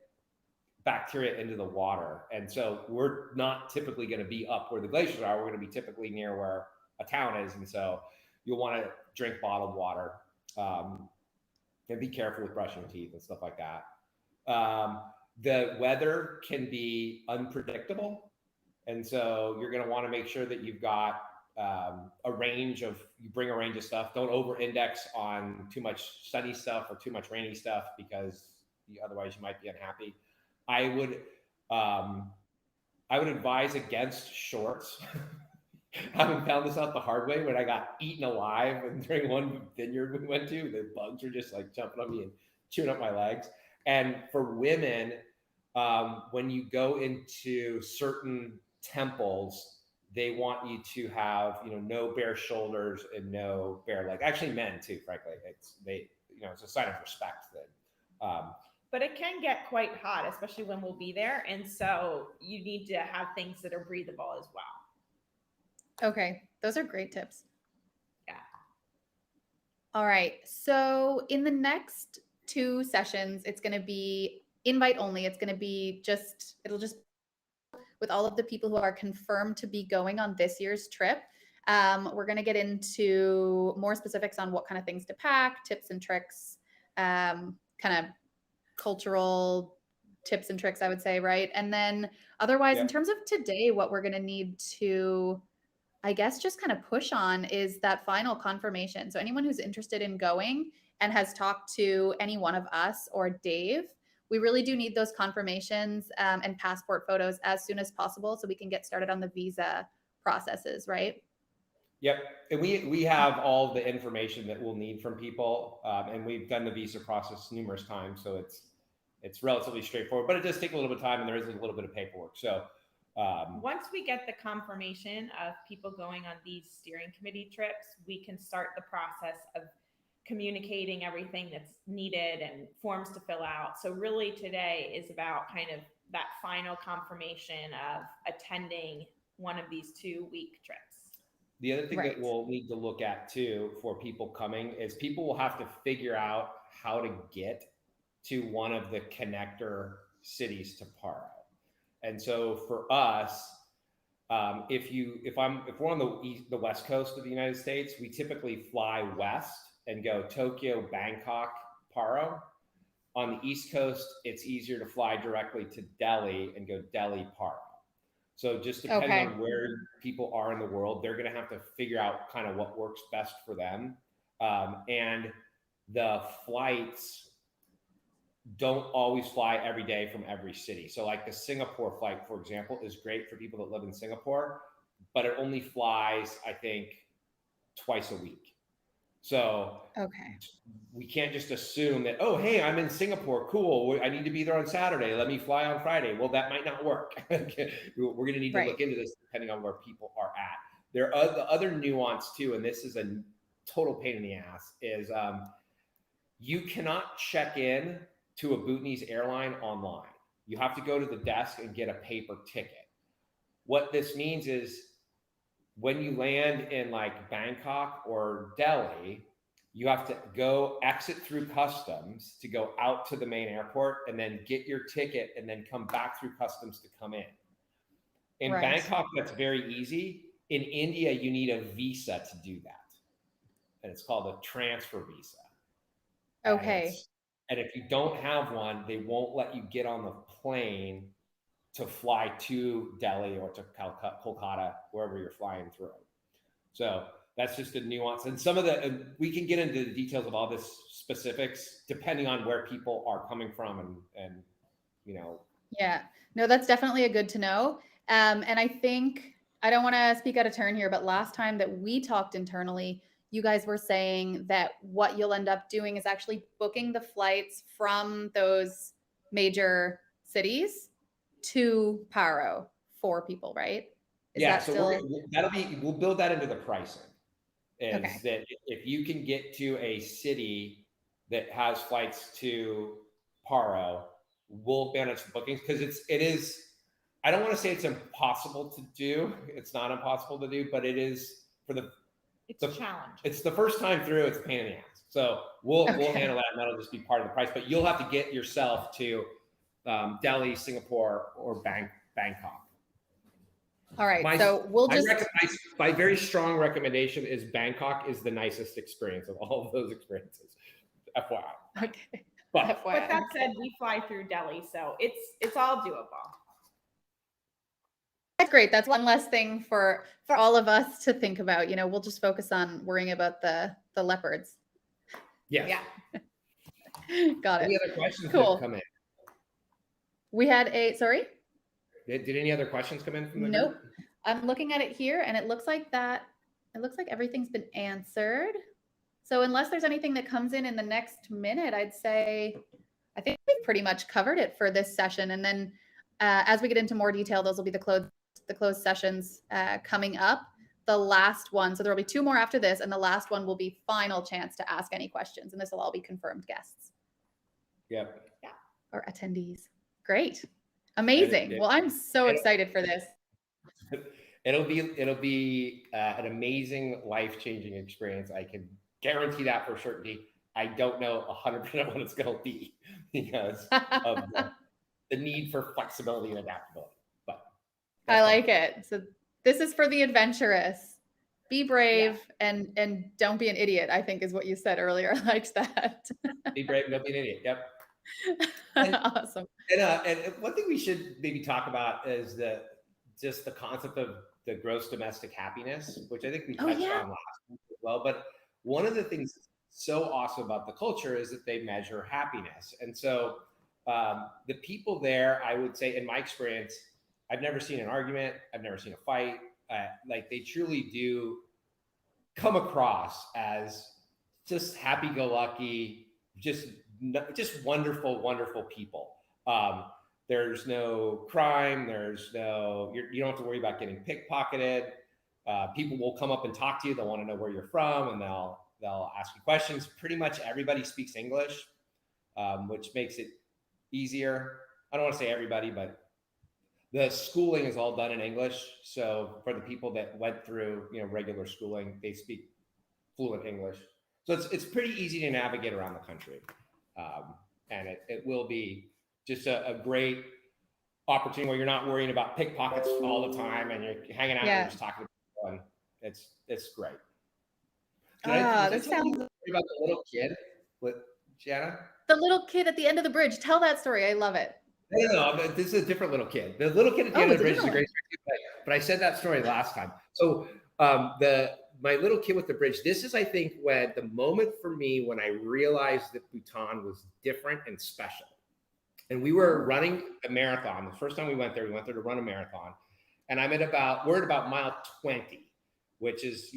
bacteria into the water. And so we're not typically going to be up where the glaciers are. We're going to be typically near where a town is. And so you'll want to drink bottled water. and be careful with brushing your teeth and stuff like that. The weather can be unpredictable. And so you're going to want to make sure that you've got you bring a range of stuff. Don't over index on too much sunny stuff or too much rainy stuff, because otherwise you might be unhappy. I would advise against shorts. Having found this out the hard way when I got eaten alive, and during one vineyard we went to, the bugs were just like jumping on me and chewing up my legs. And for women, when you go into certain temples, they want you to have, no bare shoulders and no bare leg. Actually, men too, frankly. It's a sign of respect that. But it can get quite hot, especially when we'll be there. And so you need to have things that are breathable as well. Okay. Those are great tips. Yeah. All right. So in the next 2 sessions, it's going to be invite only. It's going to be it'll just with all of the people who are confirmed to be going on this year's trip. We're going to get into more specifics on what kind of things to pack, tips and tricks, kind of cultural tips and tricks, I would say, right? And then otherwise, in terms of today, what we're going to need to, I guess, just kind of push on is that final confirmation. So anyone who's interested in going and has talked to any one of us or Dave, we really do need those confirmations and passport photos as soon as possible so we can get started on the visa processes, right? Yep. And we have all the information that we'll need from people. And we've done the visa process numerous times. So it's relatively straightforward, but it does take a little bit of time, and there is a little bit of paperwork. So once we get the confirmation of people going on these steering committee trips, we can start the process of communicating everything that's needed and forms to fill out. So really today is about kind of that final confirmation of attending one of these 2-week trips. The other thing that we'll need to look at too for people coming is people will have to figure out how to get to one of the connector cities to Paro. And so for us, if we're on the West Coast of the United States, we typically fly west and go Tokyo, Bangkok, Paro. On the East Coast, it's easier to fly directly to Delhi and go Delhi, Paro. So just depending on where people are in the world, they're going to have to figure out kind of what works best for them. And the flights don't always fly every day from every city. So like the Singapore flight, for example, is great for people that live in Singapore, but it only flies, I think, twice a week. So we can't just assume that, oh, hey, I'm in Singapore. Cool. I need to be there on Saturday. Let me fly on Friday. Well, that might not work. We're going to need to look into this depending on where people are at. There are the other nuance too, and this is a total pain in the ass, is you cannot check in to a Bhutanese airline online. You have to go to the desk and get a paper ticket. What this means is when you land in like Bangkok or Delhi, you have to go exit through customs to go out to the main airport and then get your ticket and then come back through customs to come in. In Bangkok, that's very easy. In India, you need a visa to do that. And it's called a transfer visa. And if you don't have one, they won't let you get on the plane to fly to Delhi or to Kolkata, wherever you're flying through. So that's just a nuance. And some of we can get into the details of all this specifics depending on where people are coming from and Yeah, no, that's definitely a good to know. And I think, I don't want to speak out of turn here, but last time that we talked internally, you guys were saying that what you'll end up doing is actually booking the flights from those major cities to Paro for people, right? We'll build that into the pricing. That if you can get to a city that has flights to Paro, we'll manage the bookings, because it is, I don't want to say it's impossible to do. It's not impossible to do, but it is it's a challenge. It's the first time through, it's a pain in the ass. So we'll handle that, and that'll just be part of the price. But you'll have to get yourself to Delhi, Singapore, or Bangkok. All right. My very strong recommendation is Bangkok is the nicest experience of all of those experiences. FYI. Okay. But But that said, we fly through Delhi, so it's all doable. That's great. That's one less thing for all of us to think about. We'll just focus on worrying about the leopards. yes. Yeah. Got Any it. other questions Cool. that come in? We had sorry? Did any other questions come in from the Nope. group? I'm looking at it here and it looks like everything's been answered. So unless there's anything that comes in the next minute, I think we've pretty much covered it for this session. And then as we get into more detail, those will be the closed sessions coming up. The last one, so there will be 2 more after this, and the last one will be final chance to ask any questions, and this will all be confirmed guests. Yep. Yeah. Or attendees. Great. Amazing. Well, I'm so excited for this. It'll be an amazing, life-changing experience. I can guarantee that for certainty. I don't know 100% what it's going to be because of the need for flexibility and adaptability. But I like it. So this is for the adventurous. Be brave and don't be an idiot, I think is what you said earlier. I liked that. Be brave, don't be an idiot. Yep. Awesome. And one thing we should maybe talk about is the concept of the gross domestic happiness, which I think we touched on last week as well. But one of the things that's so awesome about the culture is that they measure happiness. And so the people there, I would say, in my experience, I've never seen an argument. I've never seen a fight. Like they truly do come across as just happy-go-lucky, just wonderful, wonderful people. There's no crime. You don't have to worry about getting pickpocketed. People will come up and talk to you. They'll want to know where you're from, and they'll ask you questions. Pretty much everybody speaks English, which makes it easier. I don't want to say everybody, but the schooling is all done in English. So for the people that went through, regular schooling, they speak fluent English. So it's pretty easy to navigate around the country. And it will be just a great opportunity where you're not worrying about pickpockets all the time and you're hanging out and just talking to people, and it's great. This sounds about the little kid with Jana? The little kid at the end of the bridge. Tell that story. I love it. No, this is a different little kid. The little kid at the end of the bridge is a great story, but I said that story last time. So my little kid with the bridge, this is, I think, when the moment for me when I realized that Bhutan was different and special. And we were running a marathon. The first time we went there to run a marathon. And we're at about mile 20, which is,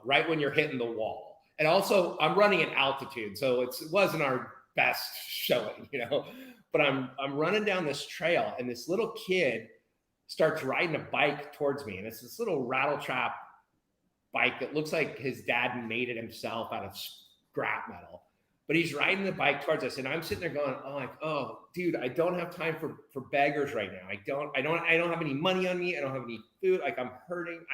right when you're hitting the wall. And also I'm running at altitude, so it wasn't our best showing, but I'm running down this trail and this little kid starts riding a bike towards me. And it's this little rattle trap bike that looks like his dad made it himself out of scrap metal, but he's riding the bike towards us. And I'm sitting there going, oh, dude, I don't have time for beggars right now. I don't have any money on me. I don't have any food. Like I'm hurting.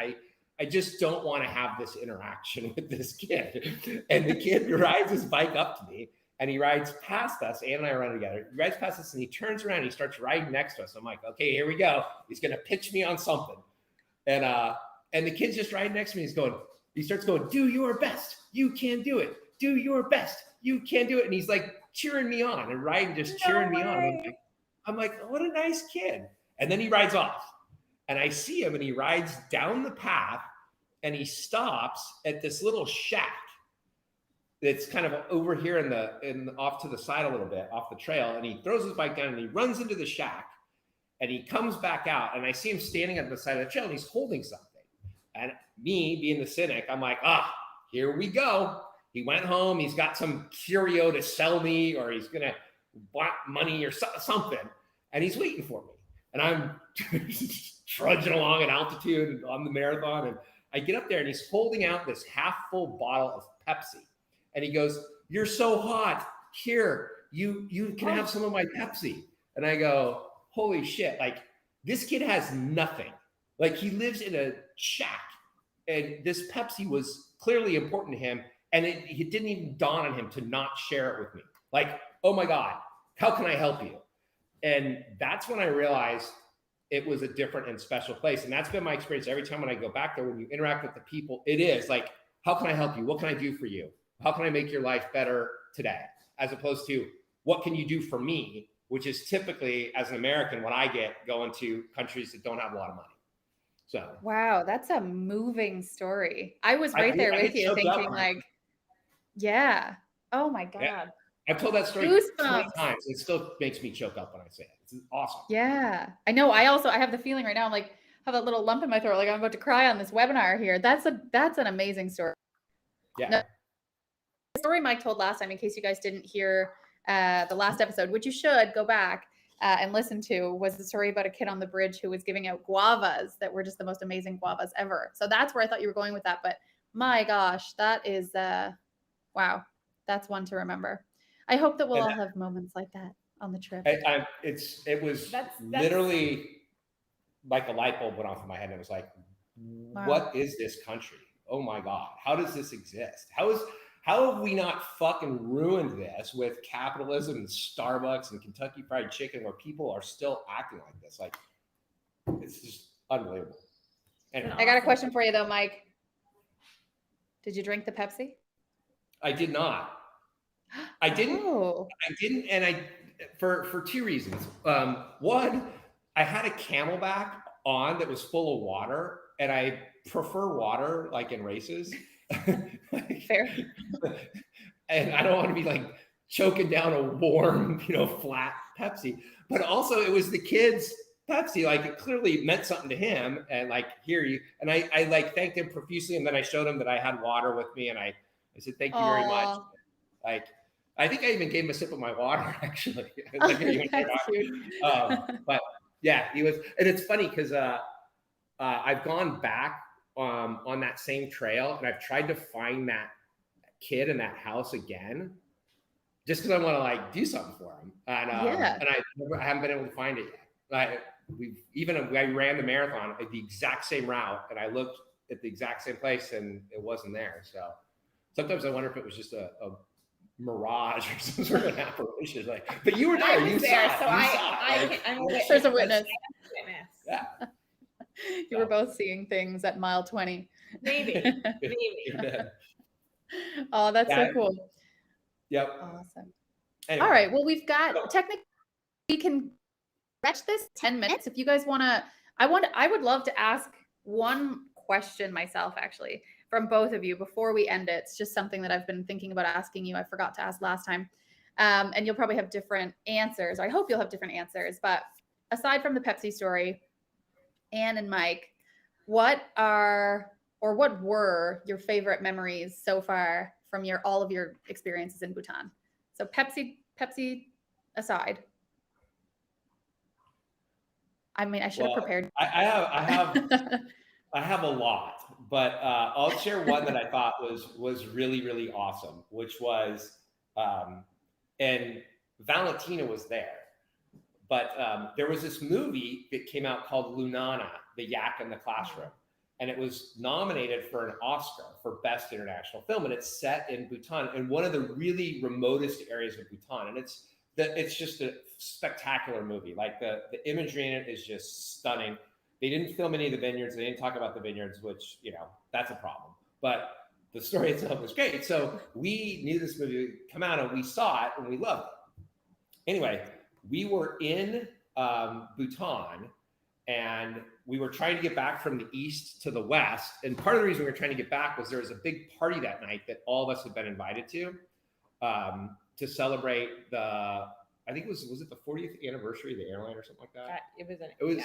I just don't want to have this interaction with this kid. And the kid rides his bike up to me and he rides past us. Ann and I run together. He rides past us and he turns around and he starts riding next to us. I'm like, okay, here we go. He's going to pitch me on something. And the kid's just riding next to me. He starts going, do your best. You can do it. Do your best. You can do it. And he's like cheering me on and riding, just cheering me on. I'm like, what a nice kid. And then he rides off. And I see him and he rides down the path and he stops at this little shack that's kind of over here in off to the side a little bit, off the trail. And he throws his bike down and he runs into the shack and he comes back out. And I see him standing at the side of the trail and he's holding something. And me being the cynic, I'm like, here we go. He went home. He's got some curio to sell me, or he's going to want money or something. And he's waiting for me. And I'm trudging along at altitude on the marathon. And I get up there and he's holding out this half full bottle of Pepsi. And he goes, you're so hot. Here, you can have some of my Pepsi. And I go, holy shit. Like, this kid has nothing. Like, he lives in a shack. And this Pepsi was clearly important to him. And it didn't even dawn on him to not share it with me. Like, oh my God, how can I help you? And that's when I realized it was a different and special place. And that's been my experience every time when I go back there, when you interact with the people, it is like, how can I help you? What can I do for you? How can I make your life better today? as opposed to what can you do for me, which is typically, as an American, what I get going to countries that don't have a lot of money. So wow, that's a moving story. I was right there with you thinking like, yeah. Oh my God. Yeah. I've told that story 20 times. It still makes me choke up when I say it. It's awesome. Yeah. I know. I have the feeling right now, I'm like, have that little lump in my throat, like I'm about to cry on this webinar here. That's an amazing story. Yeah. No, the story Mike told last time, in case you guys didn't hear the last episode, which you should go back and listen to, was the story about a kid on the bridge who was giving out guavas that were just the most amazing guavas ever. So that's where I thought you were going with that. But my gosh, that is, wow, that's one to remember. I hope that we'll all have moments like that on the trip. It was literally like a light bulb went off in my head, and it was like, wow. What is this country? Oh my God, how does this exist? How have we not fucking ruined this with capitalism and Starbucks and Kentucky Fried Chicken, where people are still acting like this? Like, it's just unbelievable. Anyway. I got a question for you though, Mike. Did you drink the Pepsi? I did not. I didn't. Oh. I didn't, and for two reasons. One, I had a Camelback on that was full of water, and I prefer water, like in races. Fair. And I don't want to be like choking down a warm, flat Pepsi. But also, it was the kid's Pepsi. Like, it clearly meant something to him. And like, here you. And I like thanked him profusely, and then I showed him that I had water with me, and I said, "Thank you very much." Like, I think I even gave him a sip of my water, actually. Like, but yeah, he was, and it's funny because I've gone back on that same trail, and I've tried to find that kid in that house again, just because I want to like do something for him. And I haven't been able to find it yet. I ran the marathon at the exact same route, and I looked at the exact same place, and it wasn't there. So sometimes I wonder if it was just a mirage or some sort of apparition. Like, but you were there. You there, saw so I'm there's a witness. Yeah. You were both seeing things at mile 20. Maybe. Oh, that's so cool. Yep. Awesome. Anyway. All right. Well, we've got technically, we can stretch this 10 minutes. If you guys want to, I would love to ask one question myself, actually, from both of you before we end it. It's just something that I've been thinking about asking you. I forgot to ask last time. And you'll probably have different answers. I hope you'll have different answers. But aside from the Pepsi story, Anne and Mike, what were your favorite memories so far from all of your experiences in Bhutan? So Pepsi aside. I mean, I should have prepared. I have a lot, but I'll share one that I thought was really, really awesome, which was, and Valentina was there, but there was this movie that came out called Lunana, The Yak in the Classroom, and it was nominated for an Oscar for Best International Film, and it's set in Bhutan, in one of the really remotest areas of Bhutan, and it's just a spectacular movie. Like, the imagery in it is just stunning. They didn't film any of the vineyards. They didn't talk about the vineyards, which, that's a problem. But the story itself was great. So we knew this movie would come out, and we saw it, and we loved it. Anyway, we were in Bhutan, and we were trying to get back from the east to the west. And part of the reason we were trying to get back was there was a big party that night that all of us had been invited to celebrate I think it was it the 40th anniversary of the airline or something like that? It was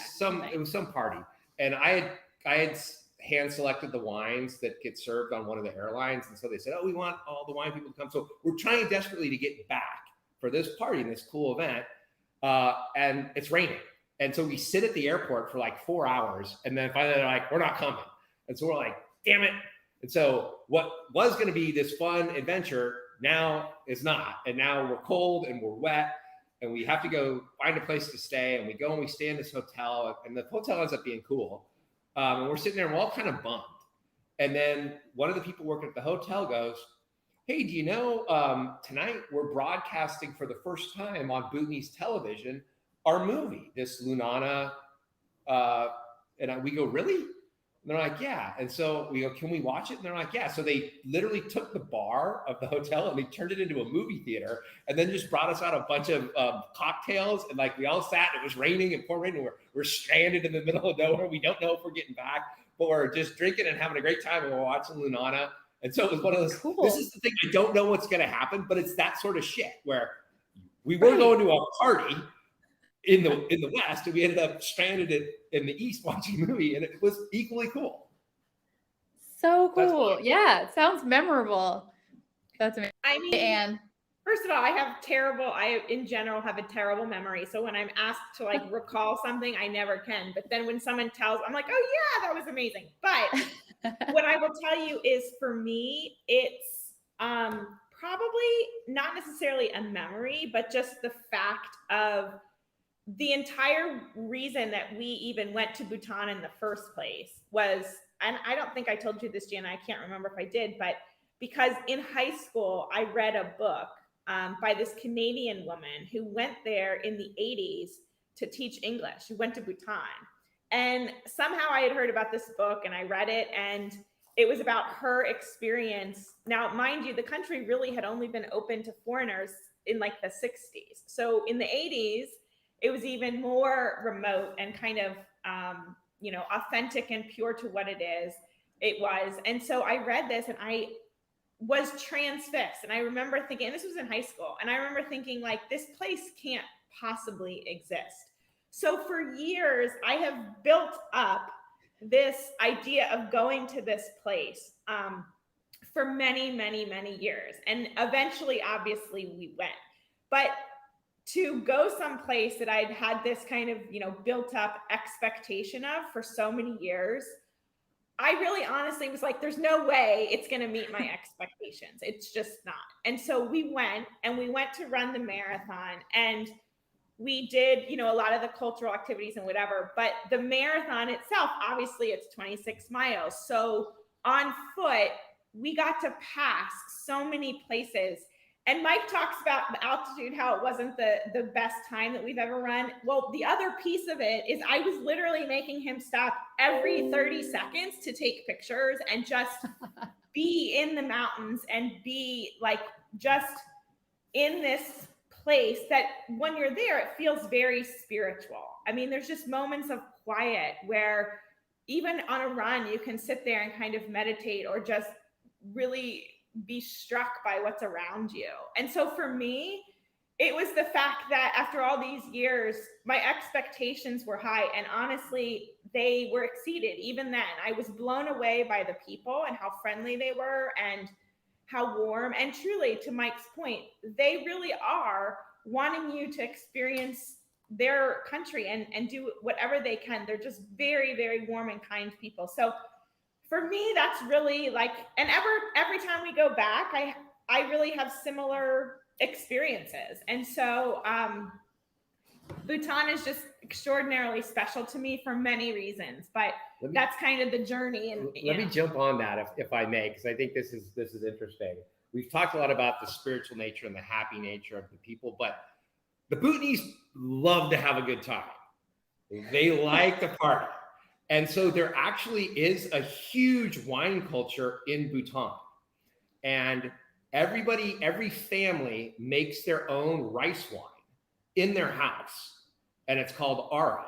some party. And I had hand selected the wines that get served on one of the airlines. And so they said, "Oh, we want all the wine people to come." So we're trying desperately to get back for this party and this cool event. And it's raining. And so we sit at the airport for like 4 hours, and then finally they're like, "We're not coming." And so we're like, "Damn it." And so what was going to be this fun adventure now is not. And now we're cold and we're wet, and we have to go find a place to stay. And we go and we stay in this hotel, and the hotel ends up being cool. And we're sitting there, and we're all kind of bummed. And then one of the people working at the hotel goes, "Hey, do you know, tonight we're broadcasting for the first time on Bhutanese television our movie, this Lunana." And we go, "Really?" And they're like, yeah. And so we go, can we watch it? And they're like, yeah. So they literally took the bar of the hotel and they turned it into a movie theater, and then just brought us out a bunch of cocktails. And like, we all sat, it was raining and pouring rain, and we're stranded in the middle of nowhere. We don't know if we're getting back, but we're just drinking and having a great time. And we're watching Lunana. And so it was one of those, Cool. This is the thing, I don't know what's going to happen, but it's that sort of shit where we were going to a party in the West, and we ended up stranded in the East watching a movie, and it was equally cool. So cool. Yeah, it sounds memorable. That's amazing. I mean, and first of all, I in general have a terrible memory. So when I'm asked to like recall something, I never can. But then when someone tells, I'm like, oh yeah, that was amazing. But what I will tell you is, for me, it's probably not necessarily a memory, but just the fact of the entire reason that we even went to Bhutan in the first place was, and I don't think I told you this, Jana, I can't remember if I did, but because in high school, I read a book by this Canadian woman who went there in the 80s to teach English, who went to Bhutan. And somehow I had heard about this book and I read it, and it was about her experience. Now, mind you, the country really had only been open to foreigners in like the 60s. So in the 80s, it was even more remote and kind of, authentic and pure to what it is. It was. And so I read this and I was transfixed. And I remember thinking, and this was in high school, and I remember thinking, like, this place can't possibly exist. So for years, I have built up this idea of going to this place for many, many, many years. And eventually, obviously, we went. But to go someplace that I'd had this kind of, built up expectation of for so many years, I really honestly was like, there's no way it's going to meet my expectations. It's just not. And so we went to run the marathon, and we did, a lot of the cultural activities and whatever, but the marathon itself, obviously it's 26 miles. So on foot, we got to pass so many places. And Mike talks about the altitude, how it wasn't the best time that we've ever run. Well, the other piece of it is I was literally making him stop every 30 seconds to take pictures and just be in the mountains and be like just in this place that when you're there, it feels very spiritual. I mean, there's just moments of quiet where even on a run, you can sit there and kind of meditate or just really be struck by what's around you. And so for me, it was the fact that after all these years, my expectations were high, and honestly, they were exceeded. Even then, I was blown away by the people and how friendly they were and how warm. And truly, to Mike's point, they really are wanting you to experience their country and do whatever they can. They're just very, very warm and kind people. So for me, that's really like, and every time we go back, I really have similar experiences. And so Bhutan is just extraordinarily special to me for many reasons, but that's kind of the journey. And let me jump on that if I may, because I think this is interesting. We've talked a lot about the spiritual nature and the happy nature of the people, but the Bhutanese love to have a good time. They like to party. And so there actually is a huge wine culture in Bhutan. And every family makes their own rice wine in their house. And it's called Ara.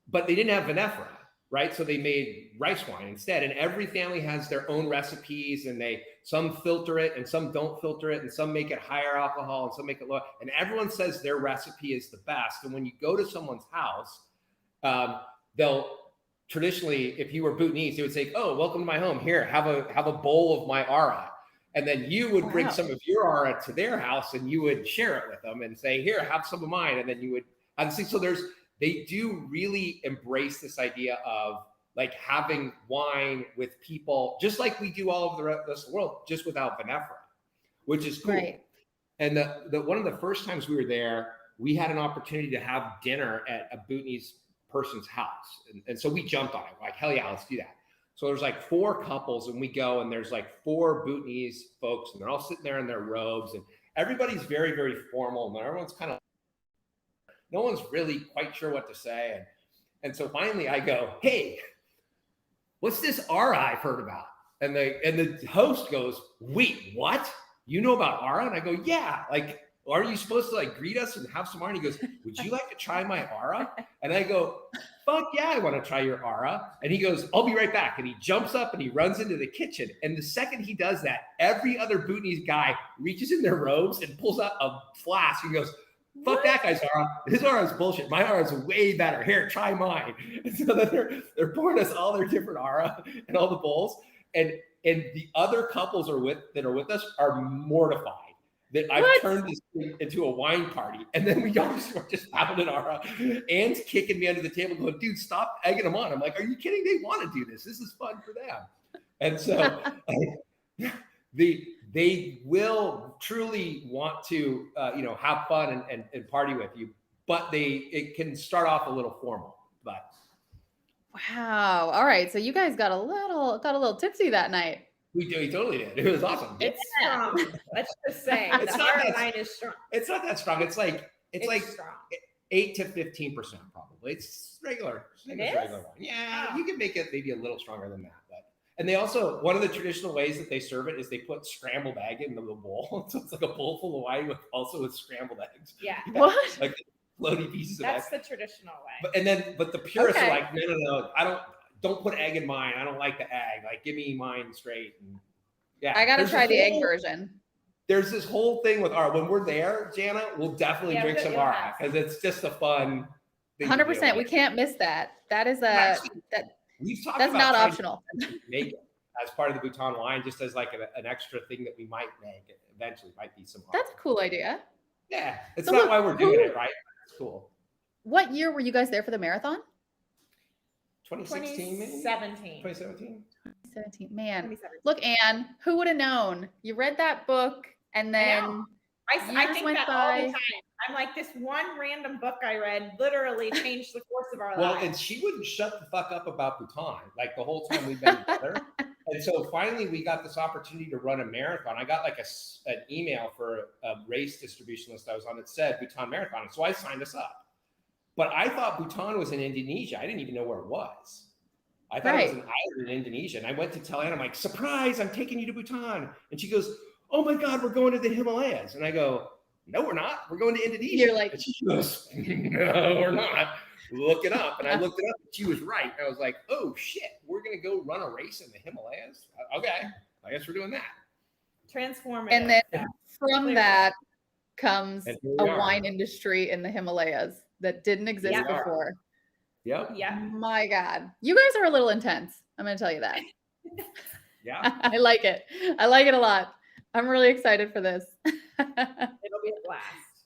But they didn't have vinifera, right? So they made rice wine instead. And every family has their own recipes, and some filter it and some don't filter it, and some make it higher alcohol and some make it lower. And everyone says their recipe is the best. And when you go to someone's house, they'll traditionally, if you were Bhutanese, they would say, "Oh, welcome to my home. Here, have a bowl of my Ara." And then you would bring some of your Ara to their house, and you would share it with them and say, "Here, have some of mine." And then you would, and see, so they do really embrace this idea of like having wine with people, just like we do all over the rest of the world, just without vinifera, which is cool. Right. And the one of the first times we were there, we had an opportunity to have dinner at a Bhutanese person's house. And so we jumped on it, like, hell yeah, let's do that. So there's like 4 couples, and we go, and there's like 4 Bhutanese folks, and they're all sitting there in their robes, and everybody's very, very formal, and everyone's kind of, no one's really quite sure what to say. And so finally I go, "Hey, what's this Aura I've heard about? And the host goes, wait, what? You know about Aura? And I go, yeah. Like, are you supposed to like greet us and have some Aura? And he goes, would you like to try my Aura? And I go, fuck yeah, I want to try your Aura. And he goes, I'll be right back. And he jumps up and he runs into the kitchen. And the second he does that, every other Bhutanese guy reaches in their robes and pulls out a flask and goes, fuck that guy's Aura. His Aura is bullshit. My Aura is way better. Here, try mine. And so then they're pouring us all their different Aura and all the bowls. And the other couples that are with us are mortified that I've turned this thing into a wine party. And then we all just pounding Aura. Anne's kicking me under the table going, dude, stop egging them on. I'm like, are you kidding? They want to do this. This is fun for them. And so they will truly want to, have fun and party with you, but it can start off a little formal, but. Wow. All right. So you guys got a little tipsy that night. We totally did. It was awesome. It's strong. Let's just say it's not that wine is strong. It's not that strong. It's like strong. 8 to 15% probably. It's regular. It It's is? regular wine. Yeah, Oh. you can make it maybe a little stronger than that. And they also, one of the traditional ways that they serve it is they put scrambled egg in the bowl. So it's like a bowl full of wine with scrambled eggs. Yeah. What? Like floaty pieces of egg. That's the traditional way. But the purists Okay. are like, no, don't put egg in mine. I don't like the egg. Like, give me mine straight. And yeah, I gotta there's try this the egg whole- version. There's this whole thing with Aura. When we're there, Jana, we'll definitely drink some you'll Aura have because it's just a fun thing to do. 100%. We can't miss that. That is We've talked that's about not trying optional. to make it as part of the Bhutan wine, just as like an extra thing that we might make. It eventually might be some Aura. That's a cool idea. Yeah, it's So not look, why we're doing it, right? It's cool. What year were you guys there for the marathon? 2016, maybe? 2017. 2017? 2017. Man, 2017. look, Anne, who would have known? You read that book and then I years think went that all the by. time. I'm like, this one random book I read literally changed the course of our Well, lives. and she wouldn't shut the fuck up about Bhutan like the whole time we've been together. And so finally we got this opportunity to run a marathon. I got like an email for a race distribution list I was on that said Bhutan Marathon. And so I signed us up. But I thought Bhutan was in Indonesia. I didn't even know where it was. I thought it was an island in Indonesia. And I went to tell Anne, I'm like, surprise, I'm taking you to Bhutan. And she goes, oh my God, we're going to the Himalayas. And I go, no, we're not. We're going to Indonesia. You're like, and she goes, no, we're not. Look it up. And I looked it up and she was right. And I was like, oh shit, we're going to go run a race in the Himalayas? Okay, I guess we're doing that. Transformative. and then Yeah. from Clearly. that comes And here a we are. wine industry in the Himalayas that didn't exist Yeah. before. Yep. Yeah. My God. You guys are a little intense. I'm going to tell you that. Yeah. I like it. I like it a lot. I'm really excited for this. It'll be a blast.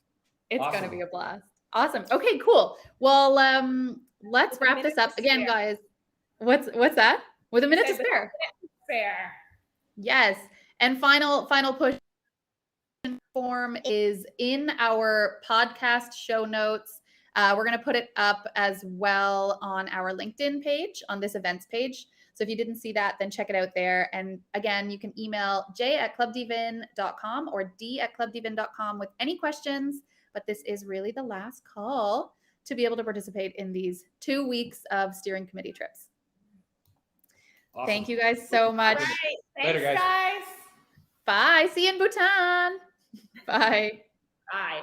It's going to Awesome. be a blast. Awesome. Okay, cool. Well, let's With a wrap this minute up to again, spare. guys. What's that? With a minute to Said with a spare. Fair. Yes. And final push form is in our podcast show notes. We're going to put it up as well on our LinkedIn page, on this events page. So if you didn't see that, then check it out there. And again, you can email j@clubdvin.com or d@clubdvin.com with any questions. But this is really the last call to be able to participate in these 2 weeks of steering committee trips. Awesome. Thank you guys so much. All right. Thanks, Later, guys. guys. Bye. See you in Bhutan. Bye. Bye.